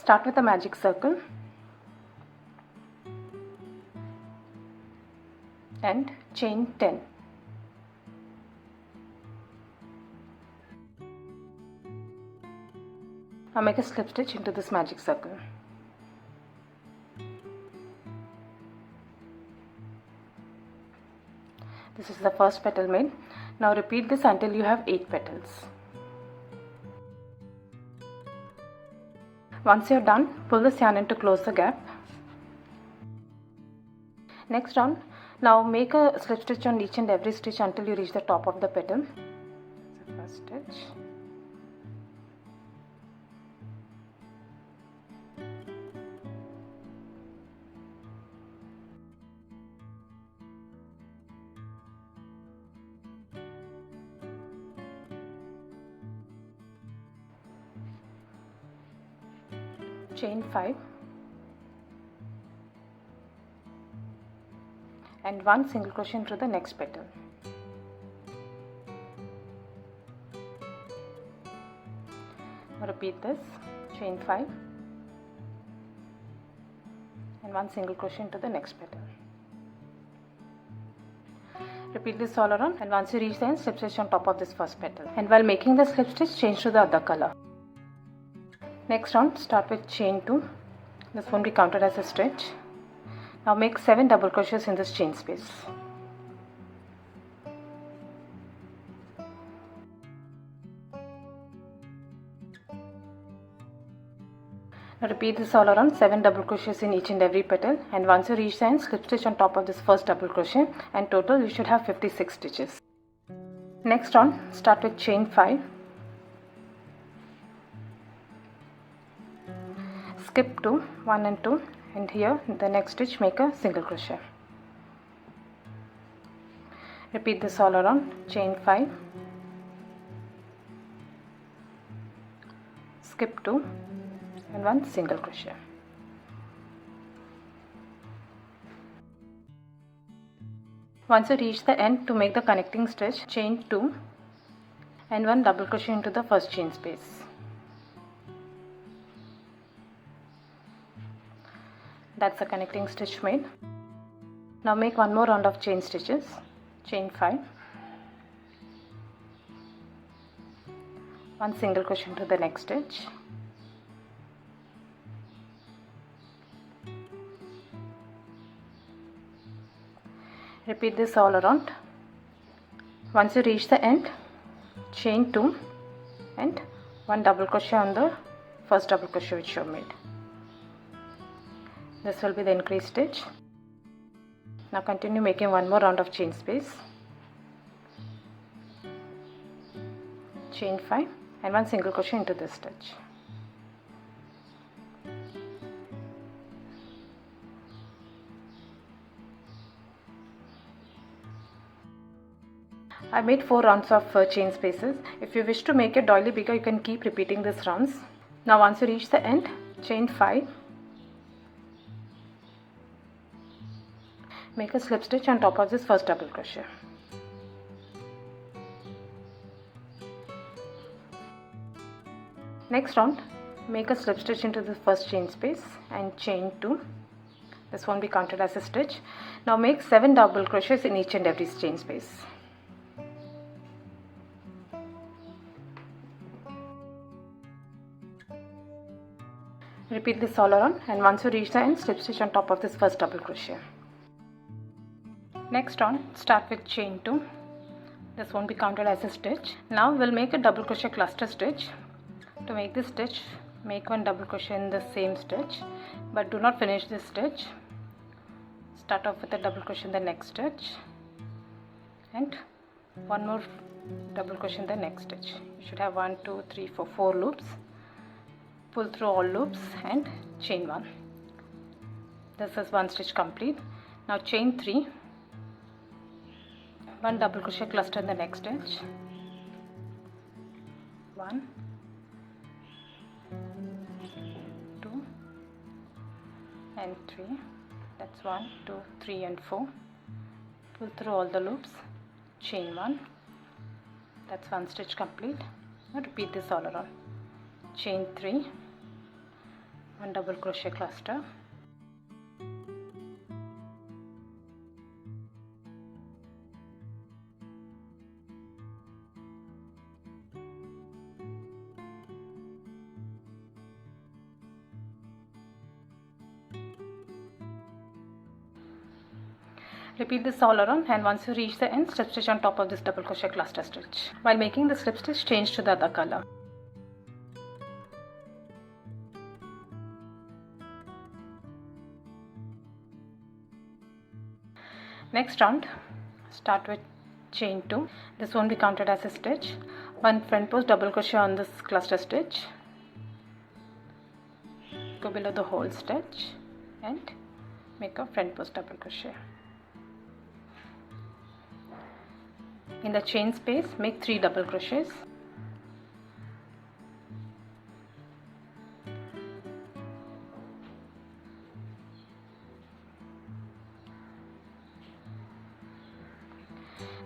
Start with a magic circle and chain 10. Now make a slip stitch into this magic circle. This is the first petal made. Now repeat this until you have 8 petals. Once you are done, pull this yarn in to close the gap. Next round, now make a slip stitch on each and every stitch until you reach the top of the petal. So first stitch. Chain 5 and 1 single crochet into the next petal. Repeat this, chain 5 and 1 single crochet into the next petal. Repeat this all around, and once you reach the end, slip stitch on top of this first petal. And while making the slip stitch, change to the other color. Next round, start with chain 2. This won't be counted as a stitch. Now make 7 double crochets in this chain space. Now repeat this all around, 7 double crochets in each and every petal, and once you reach the end, slip stitch on top of this first double crochet, and total you should have 56 stitches. Next round, start with chain 5. Skip to 1 and 2, and here the next stitch make a single crochet. Repeat this all around, chain 5, skip 2 and 1 single crochet. Once you reach the end, to make the connecting stitch, chain 2 and 1 double crochet into the first chain space. That's the connecting stitch made. Now make one more round of chain stitches, chain 5, 1 single crochet into the next stitch, repeat this all around. Once you reach the end, chain 2 and 1 double crochet on the first double crochet which you have made. This will be the increase stitch. Now continue making one more round of chain space, chain 5 and 1 single crochet into this stitch. I made 4 rounds of chain spaces. If you wish to make your doily bigger, you can keep repeating these rounds. Now once you reach the end, chain 5, make a slip stitch on top of this first double crochet. Next round, make a slip stitch into the first chain space and chain 2. This won't be counted as a stitch. Now make 7 double crochets in each and every chain space. Repeat this all around, and once you reach the end, slip stitch on top of this first double crochet. Next round, start with chain 2. This won't be counted as a stitch. Now we'll make a double crochet cluster stitch. To make this stitch, make 1 double crochet in the same stitch, but do not finish this stitch. Start off with a double crochet in the next stitch and 1 more double crochet in the next stitch. You should have 1, 2, 3, 4 loops. Pull through all loops and chain 1. This is 1 stitch complete. Now chain 3, 1 double crochet cluster in the next stitch, 1, 2 and 3. That's 1, 2, 3 and 4. Pull through all the loops, chain 1. That's 1 stitch complete. Now repeat this all around. Chain 3, 1 double crochet cluster, repeat this all around, and once you reach the end, slip stitch on top of this double crochet cluster stitch. While making the slip stitch, change to the other color. Next round, start with chain 2. This won't be counted as a stitch. 1 front post double crochet on this cluster stitch. Go below the whole stitch and make a front post double crochet. In the chain space, make 3 double crochets.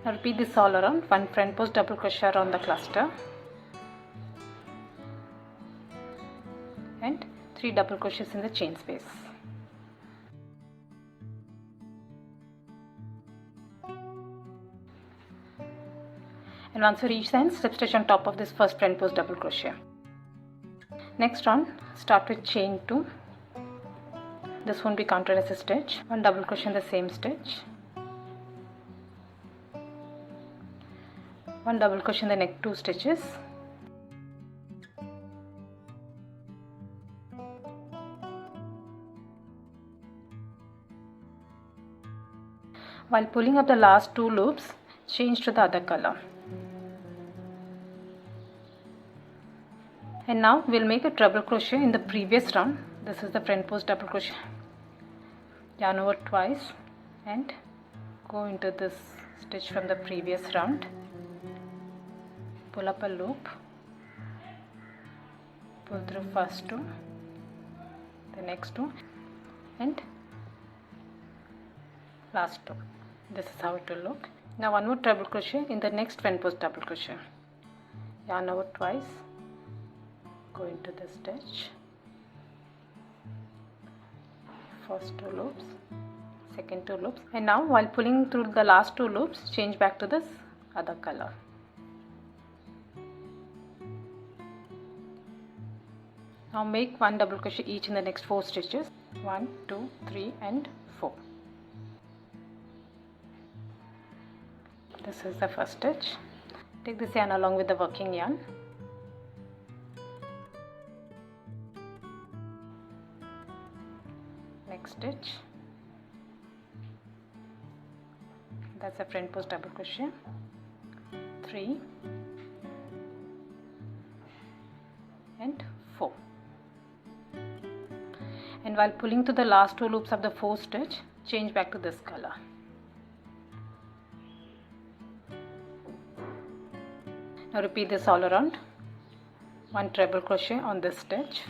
Now repeat this all around. 1 front post double crochet around the cluster and 3 double crochets in the chain space. And once you reach the end, slip stitch on top of this first front post double crochet. Next round, start with chain 2. This won't be counted as a stitch. 1 double crochet in the same stitch. 1 double crochet in the next 2 stitches. While pulling up the last 2 loops, change to the other color. And now we'll make a treble crochet in the previous round. This is the front post double crochet. Yarn over twice and go into this stitch from the previous round. Pull up a loop, pull through first 2, the next 2 and last 2. This is how it will look. Now 1 more treble crochet in the next front post double crochet. Yarn over twice, go into the stitch, first 2 loops, second 2 loops, and now while pulling through the last 2 loops, change back to this other color. Now make 1 double crochet each in the next 4 stitches. 1, 2, 3 and 4. This is the first stitch. Take this yarn along with the working yarn. Next stitch. That's a front post double crochet. 3 and 4. And while pulling to the last 2 loops of the 4th stitch, change back to this color. Now repeat this all around. 1 treble crochet on this stitch.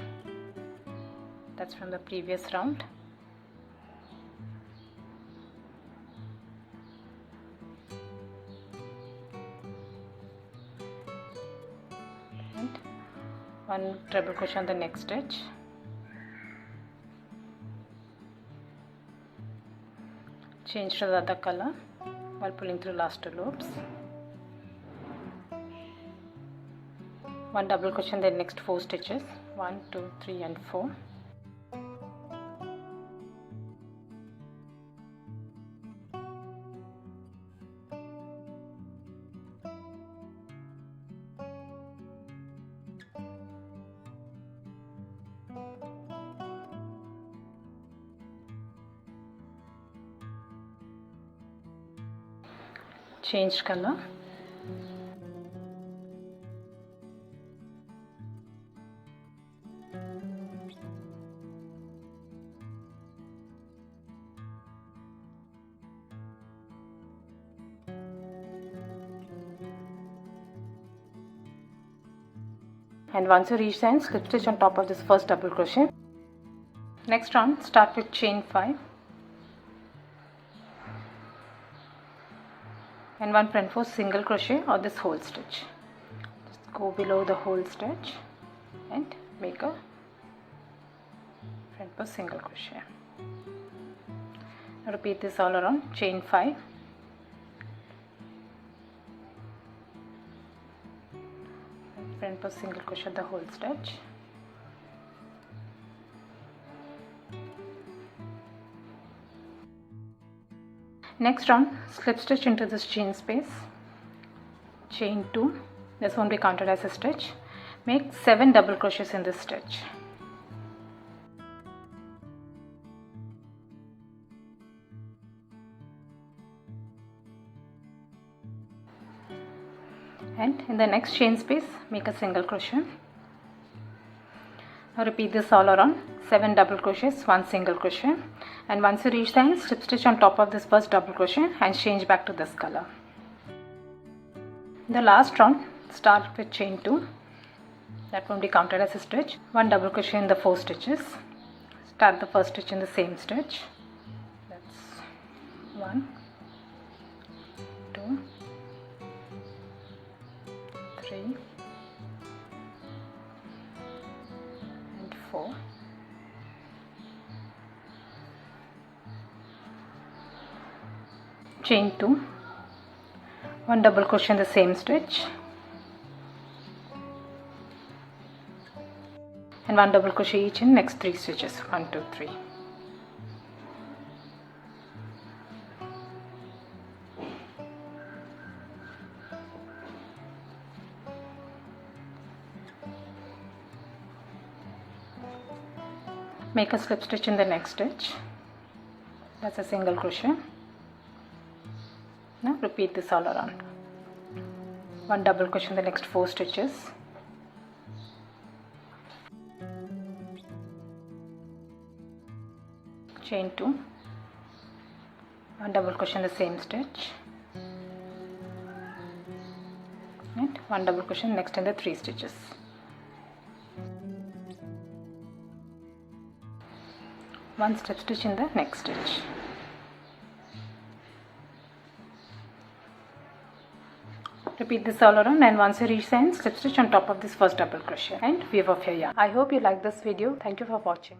That's from the previous round. And 1 treble crochet on the next stitch. Change to the other color while pulling through last 2 loops. 1 double crochet in the next 4 stitches. 1, 2, 3 and 4. Change color. And once you reach the end, slip stitch on top of this first double crochet. Next round, start with chain 5 and 1 front post single crochet or this whole stitch. Just go below the whole stitch and make a thread per single crochet. Repeat this all around. Chain 5, thread per single crochet the whole stitch. Next round, slip stitch into this chain space, chain 2, this won't be counted as a stitch. Make 7 double crochets in this stitch. And in the next chain space, make a single crochet. Now repeat this all around. 7 double crochets, 1 single crochet, and once you reach the end, slip stitch on top of this first double crochet and change back to this color. The last round, start with chain 2, that won't be counted as a stitch. 1 double crochet in the 4 stitches. Start the first stitch in the same stitch. That's 1, 2, 3, and 4. Chain 2, 1 double crochet in the same stitch, and 1 double crochet each in next 3 stitches. 1, 2, 3. Make a slip stitch in the next stitch. That's a single crochet. Now repeat this all around. 1 double crochet in the next 4 stitches. Chain 2, 1 double crochet in the same stitch, and 1 double crochet next in the 3 stitches. One slip stitch in the next stitch. Repeat this all around, and once you reach the end, slip stitch on top of this first double crochet and weave off your yarn. I hope you like this video. Thank you for watching.